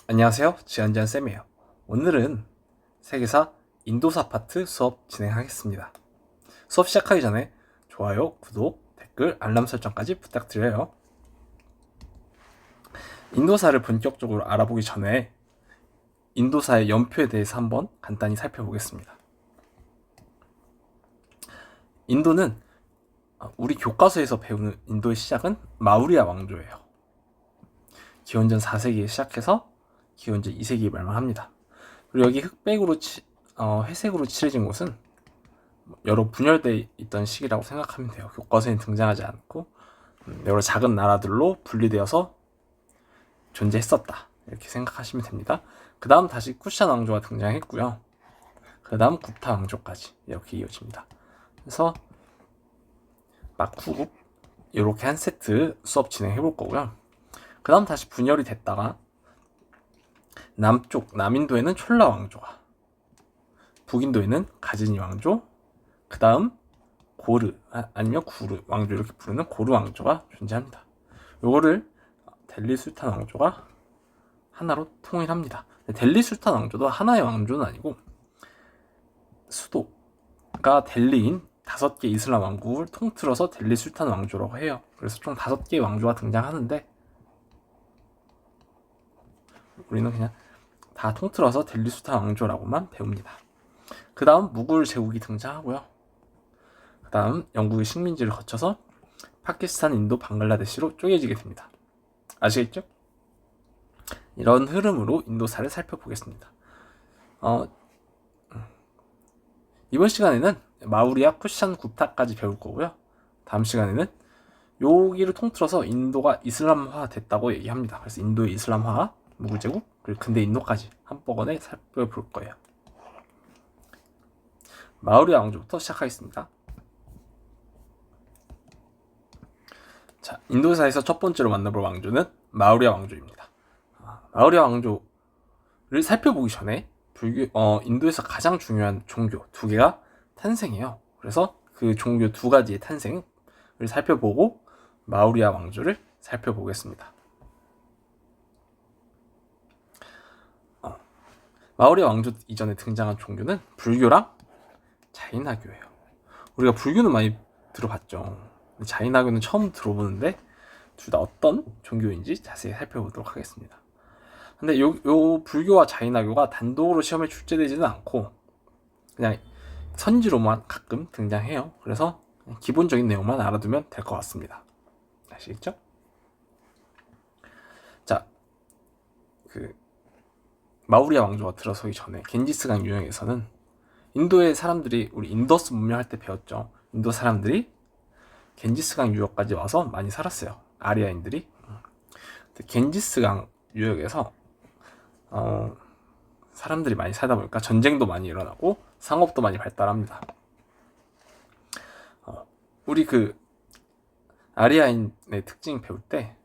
안녕하세요. 지연지연 쌤이에요. 오늘은 세계사 인도사 파트 수업 진행하겠습니다. 수업 시작하기 전에 좋아요, 구독, 댓글, 알람 설정까지 부탁드려요. 인도사를 본격적으로 알아보기 전에 인도사의 연표에 대해서 한번 간단히 살펴보겠습니다. 인도는 우리 교과서에서 배우는 인도의 시작은 마우리아 왕조예요. 기원전 4세기에 시작해서 기원전 2세기에 멸망합니다. 그리고 여기 흑백으로 회색으로 칠해진 곳은 여러 분열되어 있던 시기라고 생각하면 돼요. 교과서에 등장하지 않고 여러 작은 나라들로 분리되어서 존재했었다, 이렇게 생각하시면 됩니다. 그 다음 다시 쿠샨 왕조가 등장했고요. 그 다음 구타 왕조까지 이렇게 이어집니다. 그래서 막후국 이렇게 한 세트 수업 진행해 볼 거고요. 그 다음 다시 분열이 됐다가 남인도에는 촐라 왕조가, 북인도에는 가즈니 왕조, 그 다음 고르 아니면 구르 왕조, 이렇게 부르는 고르 왕조가 존재합니다. 요거를 델리 술탄 왕조가 하나로 통일합니다. 델리 술탄 왕조도 하나의 왕조는 아니고 수도가 델리인 5개 이슬람 왕국을 통틀어서 델리 술탄 왕조라고 해요. 그래서 총 5개의 왕조가 등장하는데 우리는 그냥 다 통틀어서 델리 술탄 왕조라고만 배웁니다. 그 다음 무굴 제국이 등장하고요. 그 다음 영국의 식민지를 거쳐서 파키스탄, 인도, 방글라데시로 쪼개지게 됩니다. 아시겠죠? 이런 흐름으로 인도사를 살펴보겠습니다. 이번 시간에는 마우리아, 쿠샨, 구타까지 배울 거고요. 다음 시간에는 여기를 통틀어서 인도가 이슬람화 됐다고 얘기합니다. 그래서 인도의 이슬람화, 무굴 제국, 그리고 근대 인도까지 한꺼번에 살펴볼 거예요. 마우리아 왕조부터 시작하겠습니다. 자, 인도사에서 첫 번째로 만나볼 왕조는 마우리아 왕조입니다. 마우리아 왕조를 살펴보기 전에 인도에서 가장 중요한 종교 2개가 탄생해요. 그래서 그 종교 2가지의 탄생을 살펴보고 마우리아 왕조를 살펴보겠습니다. 마우리아 왕조 이전에 등장한 종교는 불교랑 자이나교예요. 우리가 불교는 많이 들어봤죠. 자이나교는 처음 들어보는데 둘 다 어떤 종교인지 자세히 살펴보도록 하겠습니다. 근데 요 불교와 자이나교가 단독으로 시험에 출제되지는 않고 그냥 선지로만 가끔 등장해요. 그래서 기본적인 내용만 알아두면 될 것 같습니다. 아시겠죠? 자, 마우리아 왕조가 들어서기 전에 겐지스강 유역에서는 인도의 사람들이, 우리 인더스 문명 할 때 배웠죠. 인도 사람들이 겐지스강 유역까지 와서 많이 살았어요. 아리아인들이. 겐지스강 유역에서 사람들이 많이 살다 보니까 전쟁도 많이 일어나고 상업도 많이 발달합니다. 우리 아리아인의 특징 배울 때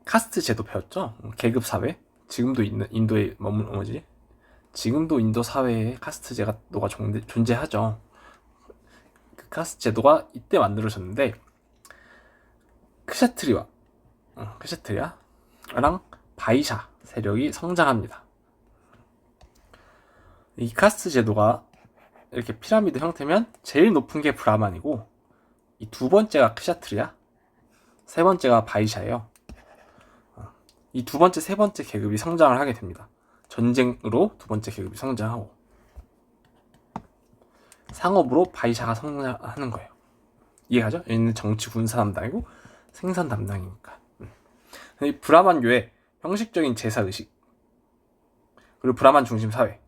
카스트 제도 배웠죠. 계급 사회. 지금도 있는 인도의 지금도 인도 사회에 카스트 제도가 존재하죠. 그 카스트 제도가 이때 만들어졌는데 크샤트리아랑 바이샤 세력이 성장합니다. 이 카스트 제도가 이렇게 피라미드 형태면 제일 높은 게 브라만이고 이 두 번째가 크샤트리아, 세 번째가 바이샤예요. 이 두 번째, 세 번째 계급이 성장을 하게 됩니다. 전쟁으로 두 번째 계급이 성장하고 상업으로 바이샤가 성장하는 거예요. 이해가죠? 얘는 정치 군사 담당이고 생산 담당이니까. 이 브라만교의 형식적인 제사의식, 그리고 브라만 중심 사회,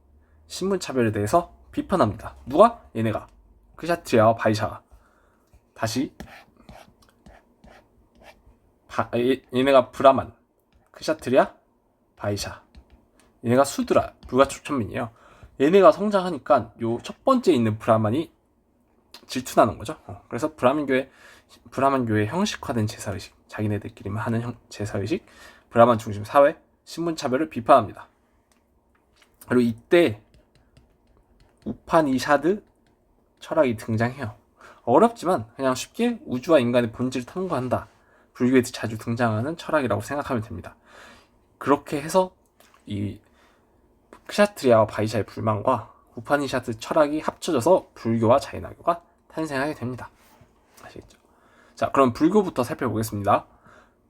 신분 차별에 대해서 비판합니다. 누가? 얘네가, 크샤트리아와 바이샤가. 다시 얘네가 브라만, 크샤트리아, 바이샤. 얘네가 수드라, 불가촉천민이에요. 얘네가 성장하니까 요 첫 번째 있는 브라만이 질투나는 거죠. 그래서 브라만교의 형식화된 제사의식, 자기네들끼리만 하는 제사의식, 브라만 중심 사회, 신분차별을 비판합니다. 그리고 이때 우파니샤드 철학이 등장해요. 어렵지만 그냥 쉽게 우주와 인간의 본질을 탐구한다, 불교에 자주 등장하는 철학이라고 생각하면 됩니다. 그렇게 해서 이 크샤트리아와 바이샤의 불만과 우파니샤드 철학이 합쳐져서 불교와 자이나교가 탄생하게 됩니다. 아시겠죠? 자, 그럼 불교부터 살펴보겠습니다.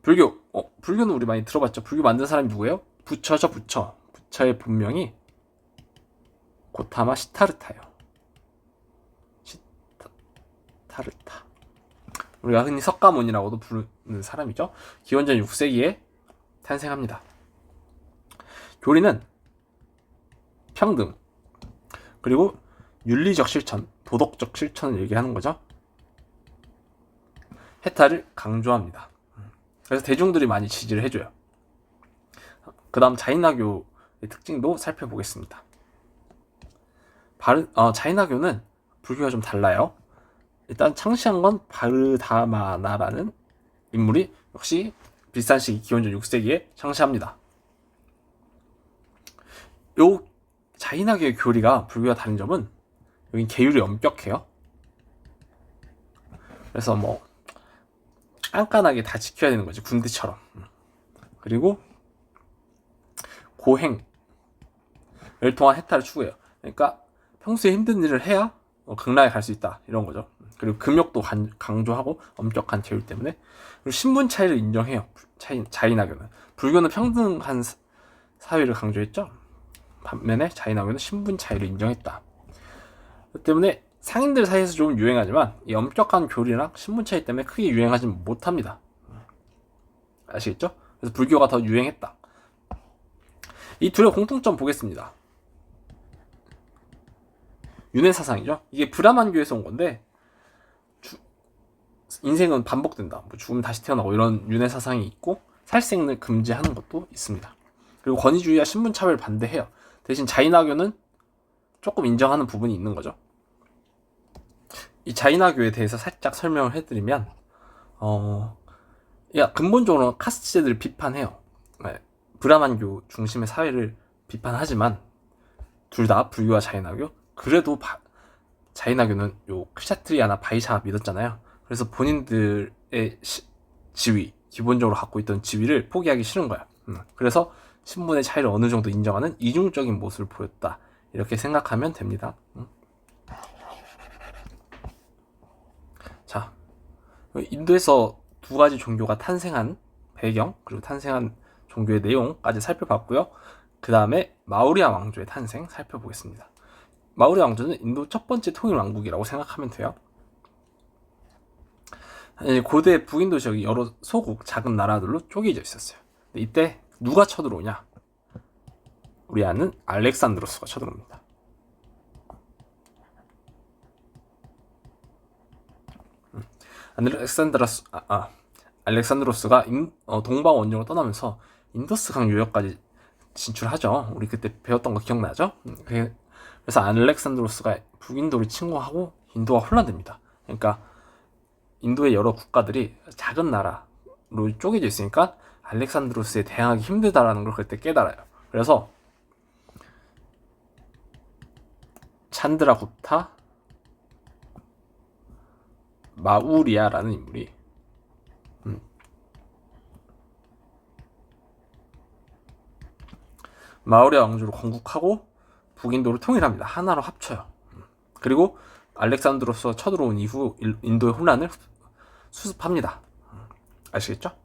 불교는 우리 많이 들어봤죠? 불교 만든 사람이 누구예요? 부처죠, 부처. 부처의 본명이 고타마 시타르타예요. 시타르타. 우리가 흔히 석가모니라고도 부르는 사람이죠. 기원전 6세기에 탄생합니다. 교리는 평등, 그리고 윤리적 실천, 도덕적 실천을 얘기하는 거죠. 해탈을 강조합니다. 그래서 대중들이 많이 지지를 해줘요. 그 다음 자이나교의 특징도 살펴보겠습니다. 자이나교는 불교가 좀 달라요. 일단 창시한 건 바르다마나라는 인물이 역시 비슷한 시기 기원전 6세기에 창시합니다. 요 자이나교의 교리가 불교와 다른 점은 여기 계율이 엄격해요. 그래서 뭐 깐깐하게 다 지켜야 되는 거지, 군대처럼. 그리고 고행, 열통한 해탈을 추구해요. 그러니까 평소에 힘든 일을 해야 극락에 갈 수 있다, 이런 거죠. 그리고 금욕도 강조하고 엄격한 계율 때문에. 그리고 신분 차이를 인정해요. 자이나교는. 불교는 평등한 사회를 강조했죠. 반면에 자이나교는 신분 차이를 인정했다. 그 때문에 상인들 사이에서 좀 유행하지만 이 엄격한 교리랑 신분 차이 때문에 크게 유행하지 못합니다. 아시겠죠? 그래서 불교가 더 유행했다. 이 둘의 공통점 보겠습니다. 윤회 사상이죠. 이게 브라만교에서 온 건데 인생은 반복된다, 뭐 죽으면 다시 태어나고, 이런 윤회 사상이 있고 살생을 금지하는 것도 있습니다. 그리고 권위주의와 신분차별을 반대해요. 대신 자이나교는 조금 인정하는 부분이 있는 거죠. 이 자이나교에 대해서 살짝 설명을 해드리면 근본적으로 카스트제들을 비판해요. 브라만교 중심의 사회를 비판하지만 둘 다 불교와 자이나교, 그래도 자이나교는 요 크샤트리아나 바이샤가 믿었잖아요. 그래서 본인들의 지위, 기본적으로 갖고 있던 지위를 포기하기 싫은 거야. 그래서 신분의 차이를 어느 정도 인정하는 이중적인 모습을 보였다, 이렇게 생각하면 됩니다. 자, 인도에서 두 가지 종교가 탄생한 배경, 그리고 탄생한 종교의 내용까지 살펴봤고요. 그 다음에 마우리아 왕조의 탄생 살펴보겠습니다. 마우리아 왕조는 인도 첫 번째 통일 왕국이라고 생각하면 돼요. 고대 북인도 지역이 여러 소국, 작은 나라들로 쪼개져 있었어요. 근데 이때 누가 쳐들어오냐? 우리 아는 알렉산드로스가 쳐들어옵니다. 알렉산드로스가 동방 원정을 떠나면서 인더스강 유역까지 진출하죠. 우리 그때 배웠던 거 기억나죠? 그래서 알렉산드로스가 북인도를 침공하고 인도가 혼란됩니다. 그러니까 인도의 여러 국가들이 작은 나라로 쪼개져 있으니까 알렉산드로스에 대항하기 힘들다라는 걸 그때 깨달아요. 그래서 찬드라구타 마우리아라는 인물이 마우리아 왕조를 건국하고 북인도를 통일합니다. 하나로 합쳐요. 그리고 알렉산드로스가 쳐들어온 이후 인도의 혼란을 수습합니다. 아시겠죠?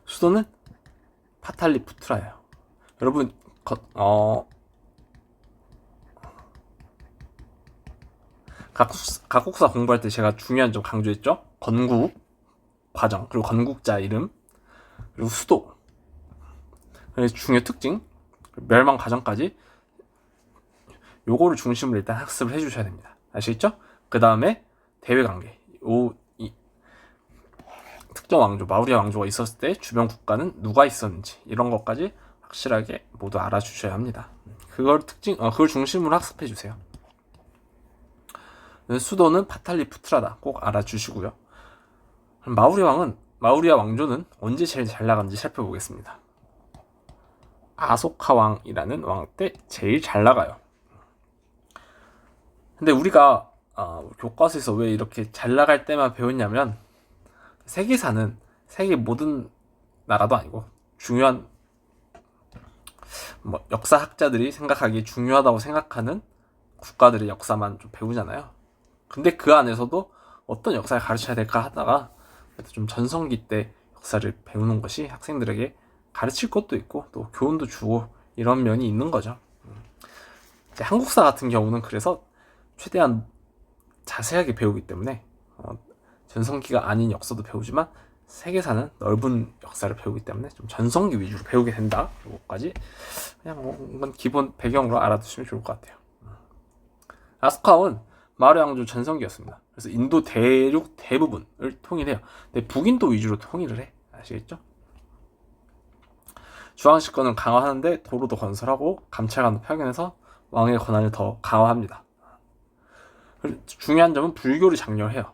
수도는 파탈리푸트라예요. 여러분 각국사 공부할 때 제가 중요한 점 강조했죠? 건국 과정, 그리고 건국자 이름, 그리고 수도, 그래서 중요 특징, 멸망 과정까지 요거를 중심으로 일단 학습을 해주셔야 됩니다. 아시겠죠? 그 다음에 대외관계, 이 특정 왕조, 마우리아 왕조가 있었을 때 주변 국가는 누가 있었는지, 이런 것까지 확실하게 모두 알아주셔야 합니다. 그걸 중심으로 학습해 주세요. 수도는 파탈리푸트라다, 꼭 알아주시고요. 마우리아 왕조는 언제 제일 잘 나갔는지 살펴보겠습니다. 아소카 왕이라는 왕 때 제일 잘 나가요. 근데 우리가 교과서에서 왜 이렇게 잘 나갈 때만 배웠냐면, 세계사는 세계 모든 나라도 아니고 중요한 뭐 역사학자들이 생각하기에 중요하다고 생각하는 국가들의 역사만 좀 배우잖아요. 근데 그 안에서도 어떤 역사를 가르쳐야 될까 하다가 좀 전성기 때 역사를 배우는 것이 학생들에게 가르칠 것도 있고 또 교훈도 주고 이런 면이 있는 거죠. 이제 한국사 같은 경우는 그래서 최대한 자세하게 배우기 때문에 전성기가 아닌 역사도 배우지만 세계사는 넓은 역사를 배우기 때문에 좀 전성기 위주로 배우게 된다. 이거까지 그냥 이건 기본 배경으로 알아두시면 좋을 것 같아요. 아스카운 마우리아 왕조 전성기였습니다. 그래서 인도 대륙 대부분을 통일해요. 근데 북인도 위주로 통일을 해. 아시겠죠? 중앙집권은 강화하는데 도로도 건설하고 감찰관도 파견해서 왕의 권한을 더 강화합니다. 중요한 점은 불교를 장려해요.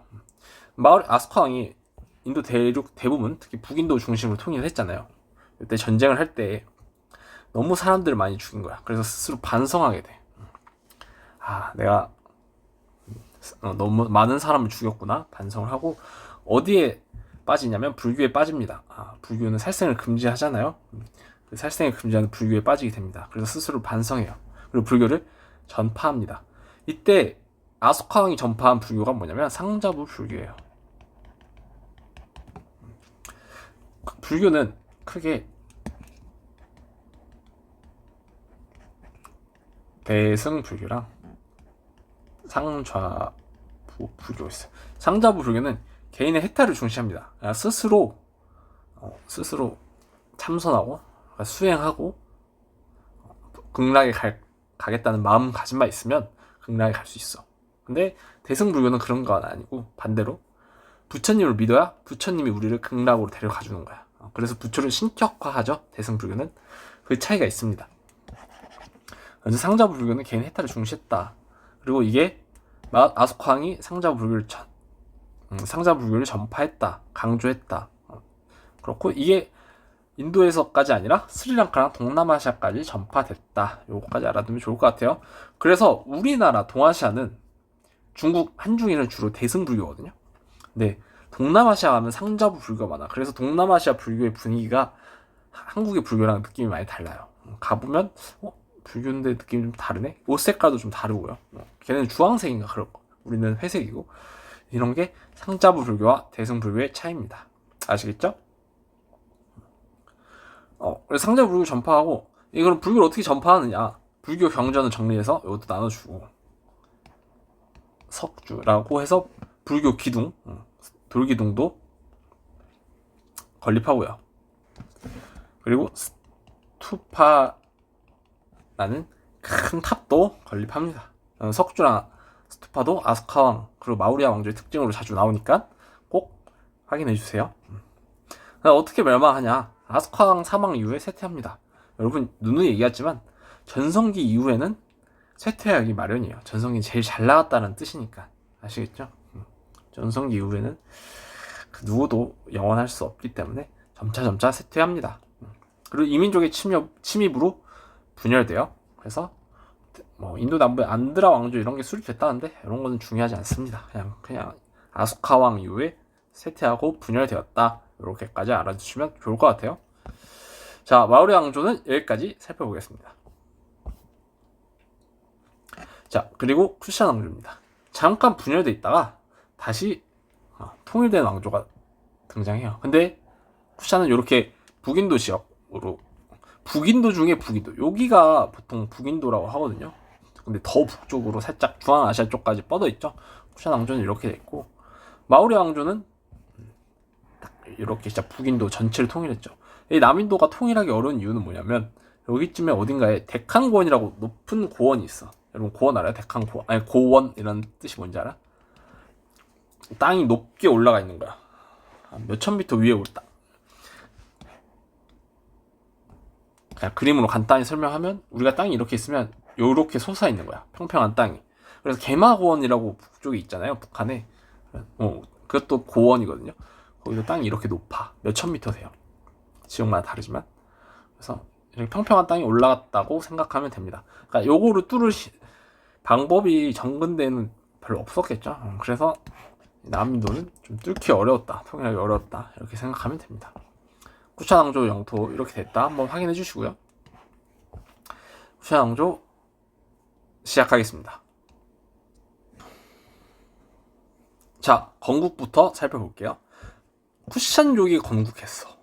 아스카 왕이 인도 대륙 대부분, 특히 북인도 중심으로 통일을 했잖아요. 이때 전쟁을 할 때 너무 사람들을 많이 죽인 거야. 그래서 스스로 반성하게 돼. 내가 너무 많은 사람을 죽였구나. 반성을 하고 어디에 빠지냐면 불교에 빠집니다. 불교는 살생을 금지하잖아요. 그 살생을 금지하는 불교에 빠지게 됩니다. 그래서 스스로 반성해요. 그리고 불교를 전파합니다. 이때 아소카 왕이 전파한 불교가 뭐냐면 상자부 불교예요. 불교는 크게 대승 불교랑 상좌부 불교가 있어요. 상자부 불교는 개인의 해탈을 중시합니다. 스스로 참선하고 수행하고 극락에 가겠다는 마음가짐만 있으면 극락에 갈 수 있어. 근데 대승 불교는 그런 건 아니고 반대로 부처님을 믿어야 부처님이 우리를 극락으로 데려가 주는 거야. 그래서 부처를 신격화하죠. 대승 불교는 그 차이가 있습니다. 그래서 상자부 불교는 개인 해탈을 중시했다. 그리고 이게 아소카 왕이 상자부 불교를 전파했다, 강조했다. 그렇고 이게 인도에서까지 아니라 스리랑카랑 동남아시아까지 전파됐다. 요거까지 알아두면 좋을 것 같아요. 그래서 우리나라 동아시아는 중국 한중일은 주로 대승 불교거든요. 근데 동남아시아 가면 상자부 불교가 많아. 그래서 동남아시아 불교의 분위기가 한국의 불교랑 느낌이 많이 달라요. 가보면 불교인데 느낌이 좀 다르네. 옷 색깔도 좀 다르고요. 걔는 주황색인가 그럴 거. 우리는 회색이고. 이런 게 상자부 불교와 대승 불교의 차이입니다. 아시겠죠? 그래서 상자부 불교 전파하고 이거는 불교를 어떻게 전파하느냐? 불교 경전을 정리해서 이것도 나눠주고 석주라고 해서 불교 기둥, 돌기둥도 건립하고요. 그리고 스투파라는 큰 탑도 건립합니다. 석주랑 스투파도 아스카 왕 그리고 마우리아 왕조의 특징으로 자주 나오니까 꼭 확인해 주세요. 어떻게 멸망하냐? 아스카 왕 사망 이후에 쇠퇴합니다. 여러분 누누이 얘기했지만 전성기 이후에는 쇠퇴하기 마련이에요. 전성기 제일 잘 나갔다는 뜻이니까. 아시겠죠? 전성기 이후에는 그 누구도 영원할 수 없기 때문에 점차 쇠퇴합니다. 그리고 이민족의 침입으로 분열돼요. 그래서 인도 남부의 안드라 왕조 이런 게 수립됐다는데 이런 거는 중요하지 않습니다. 그냥 아소카 왕 이후에 쇠퇴하고 분열되었다. 이렇게까지 알아두시면 좋을 것 같아요. 자, 마우리아 왕조는 여기까지 살펴보겠습니다. 자, 그리고 쿠샤 왕조입니다. 잠깐 분열돼 있다가 다시 통일된 왕조가 등장해요. 근데 쿠샤는 이렇게 북인도 지역으로 북인도 중에 북인도 여기가 보통 북인도라고 하거든요. 근데 더 북쪽으로 살짝 중앙아시아 쪽까지 뻗어 있죠. 쿠샤 왕조는 이렇게 돼 있고 마우리아 왕조는 딱 이렇게 진짜 북인도 전체를 통일했죠. 이 남인도가 통일하기 어려운 이유는 뭐냐면 여기쯤에 어딘가에 데칸고원이라고 높은 고원이 있어. 여러분 고원 알아요? 데칸고원 아니 고원 이런 뜻이 뭔지 알아? 땅이 높게 올라가 있는 거야. 몇천 미터 위에 올다. 그냥 그림으로 간단히 설명하면 우리가 땅이 이렇게 있으면 이렇게 솟아 있는 거야. 평평한 땅이. 그래서 개마고원이라고 북쪽에 있잖아요. 북한에. 그것도 고원이거든요. 거기서 땅이 이렇게 높아. 몇천 미터 돼요. 지역마다 다르지만. 그래서 이렇게 평평한 땅이 올라갔다고 생각하면 됩니다. 그러니까 요거를 뚫을 방법이 정근대는 별로 없었겠죠. 그래서 남인도는 좀 뚫기 어려웠다. 통일하기 어려웠다. 이렇게 생각하면 됩니다. 쿠샤 왕조 영토 이렇게 됐다. 한번 확인해 주시고요. 쿠샤 왕조 시작하겠습니다. 자, 건국부터 살펴볼게요. 쿠샨족이 건국했어.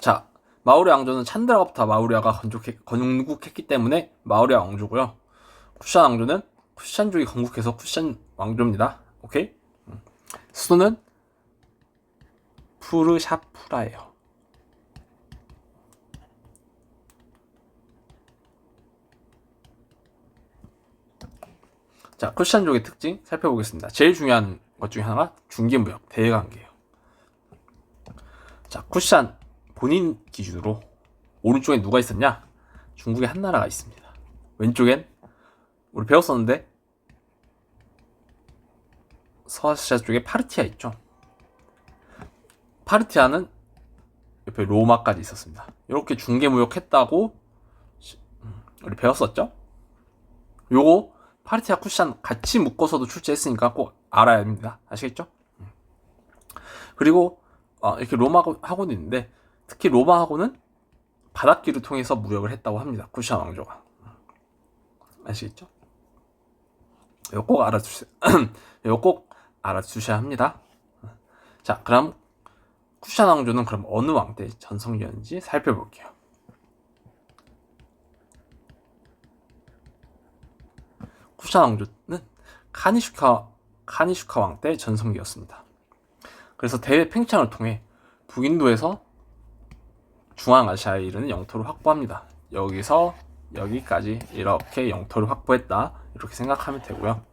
자, 마우리아 왕조는 찬드라부터 마우리아가 건국했기 때문에 마우리아 왕조고요. 쿠샨 왕조는 쿠샨족이 건국해서 쿠샨 왕조입니다. 오케이? 수도는 푸르샤프라예요. 자, 쿠샨족의 특징 살펴보겠습니다. 제일 중요한 것 중에 하나가 중개무역, 대외관계예요. 자, 쿠샨 본인 기준으로 오른쪽에 누가 있었냐? 중국의 한 나라가 있습니다. 왼쪽엔 우리 배웠었는데 서아시아 쪽에 파르티아 있죠. 파르티아는 옆에 로마까지 있었습니다. 이렇게 중개무역했다고 우리 배웠었죠. 요거 파르티아 쿠샨 같이 묶어서도 출제했으니까 꼭 알아야 합니다. 아시겠죠? 그리고 이렇게 로마하고는 있는데 특히 로마하고는 바닷길을 통해서 무역을 했다고 합니다. 쿠샨 왕조가. 아시겠죠? 이거 꼭 알아주세요. 이거 꼭 알아주셔야 합니다. 자, 그럼 쿠샨 왕조는 그럼 어느 왕 때 전성기였는지 살펴볼게요. 쿠샨 왕조는 카니슈카 왕 때 전성기였습니다. 그래서 대외 팽창을 통해 북인도에서 중앙아시아에 이르는 영토를 확보합니다. 여기서 여기까지 이렇게 영토를 확보했다. 이렇게 생각하면 되고요.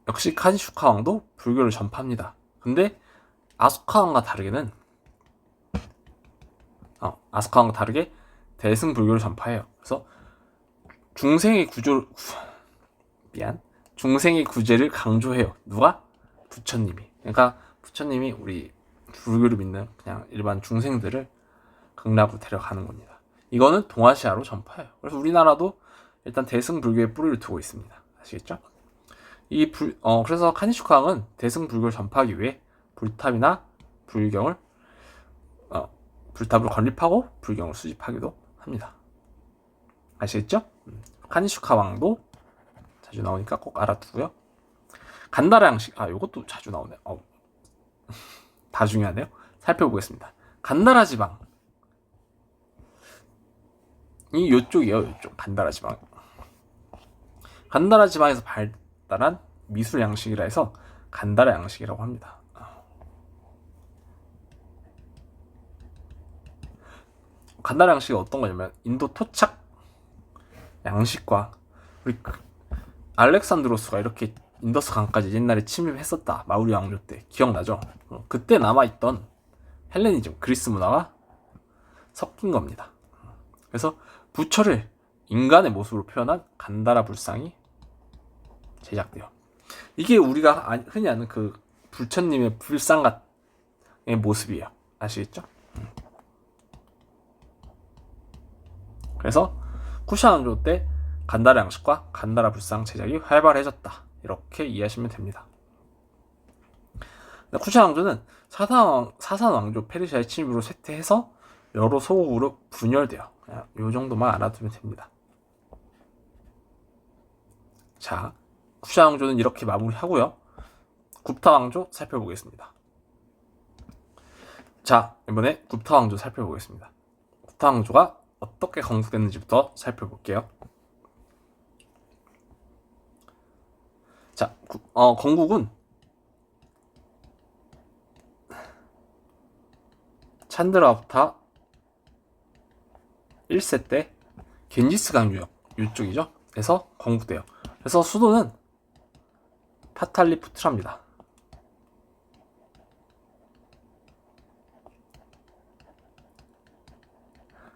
역시 카니슈카 왕도 불교를 전파합니다. 근데 아소카 왕과 다르게 대승 불교를 전파해요. 그래서 중생의 구제를 강조해요. 누가? 부처님이. 그러니까 부처님이 우리 불교를 믿는 그냥 일반 중생들을 극락으로 데려가는 겁니다. 이거는 동아시아로 전파해요. 그래서 우리나라도 일단 대승 불교에 뿌리를 두고 있습니다. 아시겠죠? 그래서 카니슈카 왕은 대승 불교를 전파하기 위해 불탑을 건립하고 불경을 수집하기도 합니다. 아시겠죠? 카니슈카 왕도 자주 나오니까 꼭 알아두고요. 간다라 양식, 요것도 자주 나오네. 다 중요하네요. 살펴보겠습니다. 간다라 지방. 요쪽이에요. 요쪽. 간다라 지방. 간다라 지방에서 발달한 미술 양식이라 해서 간다라 양식이라고 합니다. 간다라 양식이 어떤 거냐면 인도 토착 양식과 우리 알렉산드로스가 이렇게 인더스 강까지 옛날에 침입했었다. 마우리아 왕조 때 기억나죠? 그때 남아있던 헬레니즘 그리스 문화가 섞인 겁니다. 그래서 부처를 인간의 모습으로 표현한 간다라 불상이 제작돼요. 이게 우리가 흔히 아는 그 부처님의 불상의 모습이에요. 아시겠죠? 그래서 쿠샨 왕조 때 간다라 양식과 간다라 불상 제작이 활발해졌다. 이렇게 이해하시면 됩니다. 쿠샨 왕조는 사산 왕조 페르시아의 침입으로 쇠퇴해서 여러 소국으로 분열돼요. 이 정도만 알아두면 됩니다. 자, 쿠샨 왕조는 이렇게 마무리하고요. 굽타 왕조 살펴보겠습니다. 자, 이번에 굽타 왕조 살펴보겠습니다. 굽타 왕조가 어떻게 건국됐는지부터 살펴볼게요. 자, 건국은 찬드라부타 1세 때 겐지스강 유역 이쪽이죠. 그래서 건국돼요. 그래서 수도는 파탈리푸트라입니다.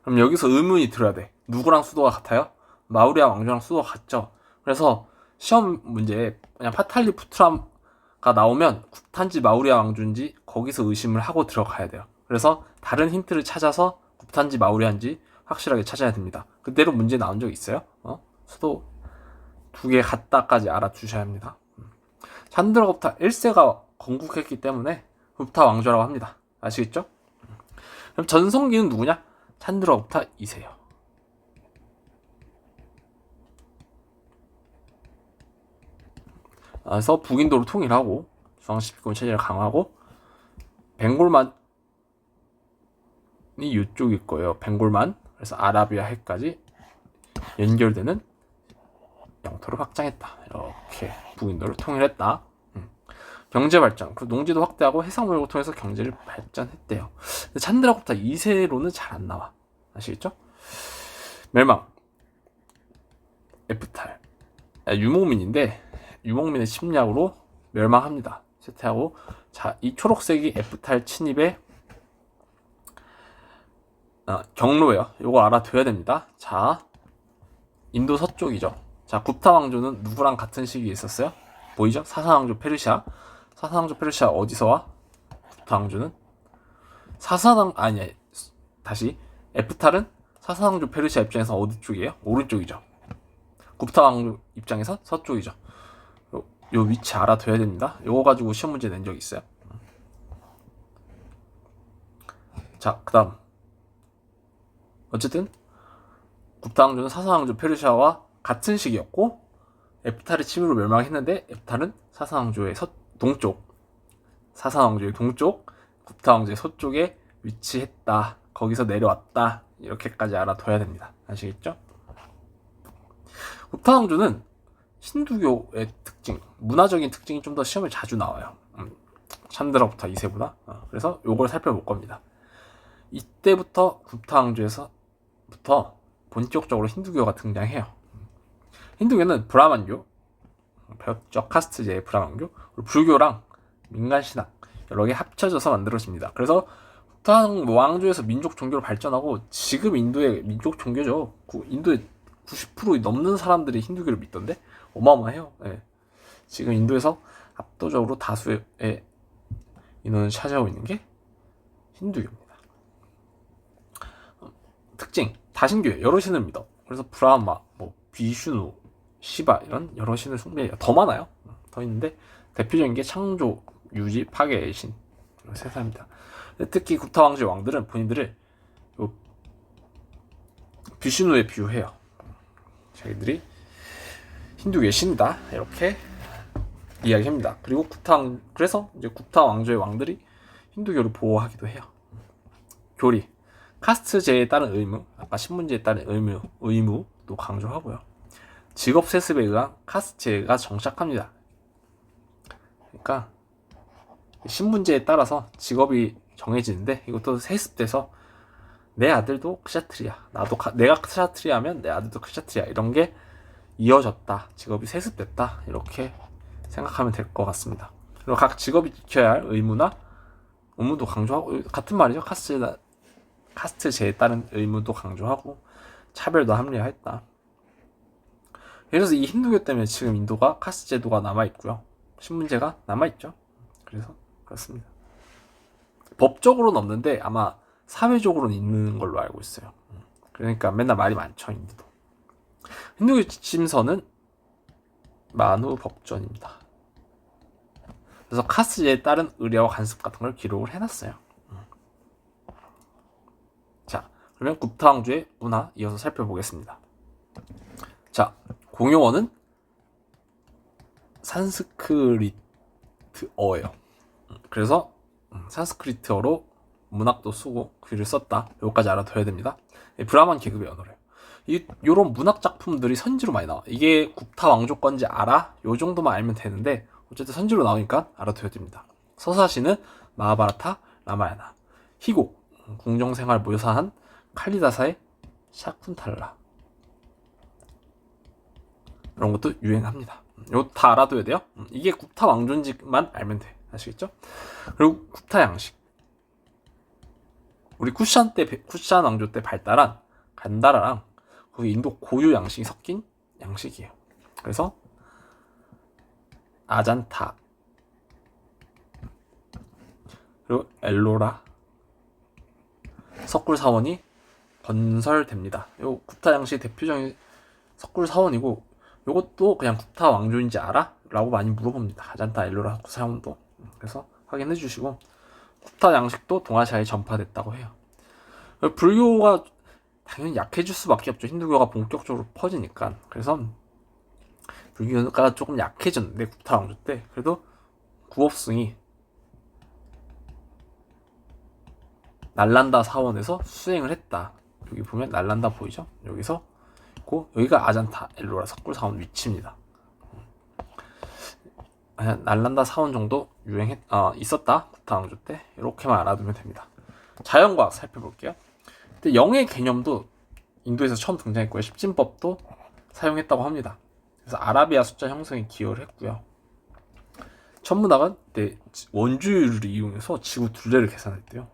그럼 여기서 의문이 들어야 돼. 누구랑 수도가 같아요? 마우리아 왕조랑 수도가 같죠. 그래서 시험 문제에 그냥 파탈리푸트라가 나오면 굽탄지 마우리아 왕조인지 거기서 의심을 하고 들어가야 돼요. 그래서 다른 힌트를 찾아서 굽탄지 마우리아인지 확실하게 찾아야 됩니다. 그대로 문제 나온 적 있어요? 수도 두 개 같다까지 알아두셔야 합니다. 찬드라굽타 1세가 건국했기 때문에 굽타 왕조라고 합니다. 아시겠죠? 그럼 전성기는 누구냐? 찬드라굽타 2세요. 그래서 북인도를 통일하고 중앙시비권 체제를 강화하고 벵골만이 이쪽일 거예요. 벵골만. 그래서 아라비아 해까지 연결되는 영토를 확장했다. 이렇게 북인도를 통일했다. 경제 발전, 그 농지도 확대하고 해상무역을 통해서 경제를 발전했대요. 근데 찬드라굽타 2세로는 잘 안 나와. 아시겠죠? 멸망. 에프탈. 유목민인데 유목민의 침략으로 멸망합니다. 쇠퇴하고, 자, 이 초록색이 에프탈 침입의 경로예요. 요거 알아둬야 됩니다. 자, 인도 서쪽이죠. 자, 굽타 왕조는 누구랑 같은 시기에 있었어요? 보이죠? 사사왕조 페르시아. 사사왕조 페르시아 어디서 와? 굽타 왕조는 아니야. 다시, 에프탈은 사사왕조 페르시아 입장에서 어디 쪽이에요? 오른쪽이죠. 굽타 왕조 입장에서 서쪽이죠. 요 위치 알아둬야 됩니다. 요거 가지고 시험 문제 낸 적 있어요. 자, 그 다음, 어쨌든 굽타 왕조는 사사왕조 페르시아와 같은 시기였고, 에프탈의 침입으로 멸망했는데, 에프탈은 사사왕조의 동쪽, 사사왕조의 동쪽, 굽타 왕조의 서쪽에 위치했다. 거기서 내려왔다. 이렇게까지 알아둬야 됩니다. 아시겠죠? 굽타 왕조는 힌두교의 특징, 문화적인 특징이 좀 더 시험에 자주 나와요. 찬드라굽타 2세보다. 그래서 요걸 살펴볼 겁니다. 이때부터 굽타 왕조에서부터 본격적으로 힌두교가 등장해요. 힌두교는 브라만교, 배웠죠? 카스트제의 브라만교, 그리고 불교랑 민간신학 여러 개 합쳐져서 만들어집니다. 그래서 굽타 왕조에서 민족 종교로 발전하고, 지금 인도의 민족 종교죠. 인도의 90% 넘는 사람들이 힌두교를 믿던데 어마어마해요. 네. 지금 인도에서 압도적으로 다수의 인원을 차지하고 있는 게 힌두교입니다. 특징, 다신교회, 여러 신을 믿어. 그래서 브라마, 비슈누, 시바 이런 여러 신을 숭배해요. 더 많아요. 더 있는데 대표적인 게 창조, 유지, 파괴의 신, 세 사람입니다. 특히 굽타 왕조의 왕들은 본인들을 비슈누에 비유해요. 자기들이 힌두교의 신이다, 이렇게 이야기합니다. 그리고 그래서 이제 굽타 왕조의 왕들이 힌두교를 보호하기도 해요. 교리, 카스트제에 따른 의무, 아까 신문제에 따른 의무도 강조하고요. 직업 세습에 의한 카스트제가 정착합니다. 그러니까 신분제에 따라서 직업이 정해지는데, 이것도 세습돼서 내 아들도 크샤트리야, 내가 크샤트리야면 내 아들도 크샤트리야, 이런 게 이어졌다, 직업이 세습됐다, 이렇게 생각하면 될 것 같습니다. 그리고 각 직업이 지켜야 할 의무나 의무도 강조하고, 같은 말이죠. 카스트제에 따른 의무도 강조하고 차별도 합리화했다. 그래서 이 힌두교 때문에 지금 인도가 카스트 제도가 남아있고요, 신분제가 남아있죠. 그래서 그렇습니다. 법적으로는 없는데 아마 사회적으로는 있는 걸로 알고 있어요. 그러니까 맨날 말이 많죠, 인도도. 힌두교 지침서는 만후 법전입니다. 그래서 카스트제에 따른 의례와 관습 같은 걸 기록을 해놨어요. 자, 그러면 굽타 왕조의 문화 이어서 살펴보겠습니다. 자, 공용어는 산스크리트어예요. 그래서 산스크리트어로 문학도 쓰고 글을 썼다. 여기까지 알아둬야 됩니다. 브라만 계급의 언어래요. 요런 문학 작품들이 선지로 많이 나와. 이게 굽타 왕조 건지 알아? 요 정도만 알면 되는데, 어쨌든 선지로 나오니까 알아둬야 됩니다. 서사시는 마하바라타, 라마야나. 희곡, 궁정생활 묘사한 칼리다사의 샤쿤탈라, 이런 것도 유행합니다. 이거 다 알아둬야 돼요. 이게 굽타 왕조인지만 알면 돼. 아시겠죠? 그리고 굽타 양식, 우리 쿠샨 왕조 때 발달한 간다라랑 거기 인도 고유 양식이 섞인 양식이에요. 그래서 아잔타, 그리고 엘로라, 석굴 사원이 건설됩니다. 요 굽타 양식 대표적인 석굴 사원이고, 요것도 그냥 굽타 왕조인지 알아? 라고 많이 물어봅니다. 아잔타, 엘로라, 석굴 사원도. 그래서 확인해 주시고, 굽타 양식도 동아시아에 전파됐다고 해요. 불교가 당연히 약해질 수밖에 없죠. 힌두교가 본격적으로 퍼지니까. 그래서 불교가 조금 약해졌는데 굽타 왕조 때 그래도 구업승이 날란다 사원에서 수행을 했다. 여기 보면 날란다 보이죠? 여기서 있고 여기가 아잔타 엘로라 석굴 사원 위치입니다. 날란다 사원 정도 있었다. 굽타 왕조 때 이렇게만 알아두면 됩니다. 자연과학 살펴볼게요. 근데 영의 개념도 인도에서 처음 등장했고요. 십진법도 사용했다고 합니다. 그래서 아라비아 숫자 형성에 기여를 했고요. 천문학은 그때 원주율을 이용해서 지구 둘레를 계산했대요.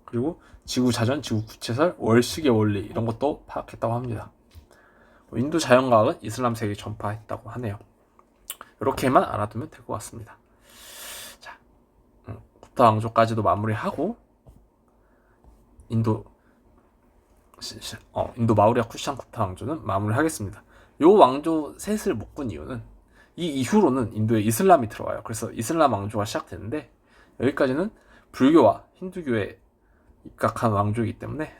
그리고 지구 자전, 지구 구체설, 월식의 원리 이런 것도 파악했다고 합니다. 인도 자연과학은 이슬람 세계에 전파했다고 하네요. 이렇게만 알아두면 될 것 같습니다. 자, 굽타 왕조까지도 마무리하고 인도 마우리아 쿠시안 굽타 왕조는 마무리하겠습니다. 요 왕조 셋을 묶은 이유는 이 이후로는 인도에 이슬람이 들어와요. 그래서 이슬람 왕조가 시작되는데 여기까지는 불교와 힌두교에 입각한 왕조이기 때문에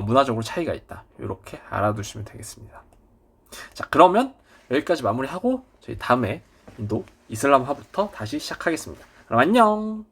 문화적으로 차이가 있다. 이렇게 알아두시면 되겠습니다. 자, 그러면 여기까지 마무리하고 저희 다음에 인도 이슬람화부터 다시 시작하겠습니다. 그럼 안녕.